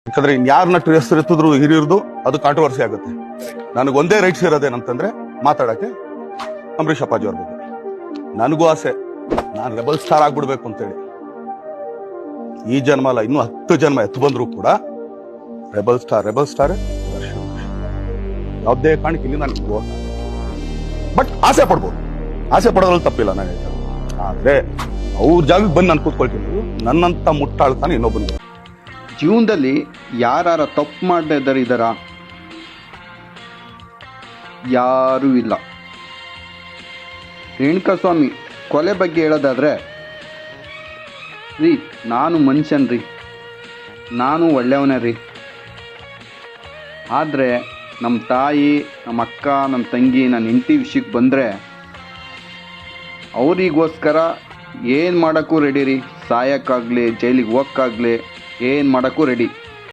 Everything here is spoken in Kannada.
ಯಾಕಂದ್ರೆ ಇನ್ಯಾರನ್ನ ಹೆಸರು ಎತ್ತಿದ್ರು ಹಿರಿಯರ್ದು ಅದು ಕಾಂಟ್ರವರ್ಸಿ ಆಗುತ್ತೆ. ನನಗೊಂದೇ ರೈಟ್ಸ್ ಇರೋದೇನಂತಂದ್ರೆ ಮಾತಾಡಕ್ಕೆ ಅಂಬರೀಷ್ ಅಪ್ಪಾಜಿ ಅವ್ರ ಬಗ್ಗೆ. ನನಗೂ ಆಸೆ ನಾನು ರೆಬಲ್ ಸ್ಟಾರ್ ಆಗ್ಬಿಡ್ಬೇಕು ಅಂತೇಳಿ. ಈ ಜನ್ಮ ಅಲ್ಲ, ಇನ್ನೂ 10 ಜನ್ಮ ಎತ್ತು ಬಂದ್ರು ಕೂಡ ರೆಬಲ್ ಸ್ಟಾರ್ ಯಾವುದೇ ಕಾರಣಕ್ಕೆ ಇಲ್ಲಿ ನಾನು ಬಟ್ ಆಸೆ ಪಡ್ಬೋದು, ಆಸೆ ಪಡೋದ್ರಲ್ಲಿ ತಪ್ಪಿಲ್ಲ ನಾನು ಹೇಳ್ತೇನೆ. ಆದ್ರೆ ಅವ್ರ ಜಾಗಕ್ಕೆ ಬಂದು ನಾನು ಕೂತ್ಕೊಳ್ತೀನಿ. ನನ್ನಂತ ಮುಟ್ಟಾಳ್ತಾನೆ ಇನ್ನೊಬ್ಬನಿಗೆ. ಜೀವನದಲ್ಲಿ ಯಾರು ತಪ್ಪು ಮಾಡದೇ ಇದ್ದಾರ? ಯಾರೂ ಇಲ್ಲ. ರೇಣುಕಾಸ್ವಾಮಿ ಕೊಲೆ ಬಗ್ಗೆ ಹೇಳೋದಾದ್ರೆ, ರೀ ನಾನು ಮನುಷ್ಯನ್ ರೀ, ನಾನು ಒಳ್ಳೆಯವನೇ ರೀ. ಆದರೆ ನಮ್ಮ ತಾಯಿ, ನಮ್ಮ ಅಕ್ಕ, ನಮ್ಮ ತಂಗಿ, ನನ್ನ ಹೆಂಡತಿ ವಿಷಯಕ್ಕೆ ಬಂದರೆ ಅವರಿಗೋಸ್ಕರ ಏನು ಮಾಡೋಕ್ಕೂ ರೆಡಿ ರೀ. ಸಾಯೋಕ್ಕಾಗಲಿ, ಜೈಲಿಗೆ ಹೋಗೋಕ್ಕಾಗಲಿ, ಏನು ಮಾಡೋಕ್ಕೂ ರೆಡಿ.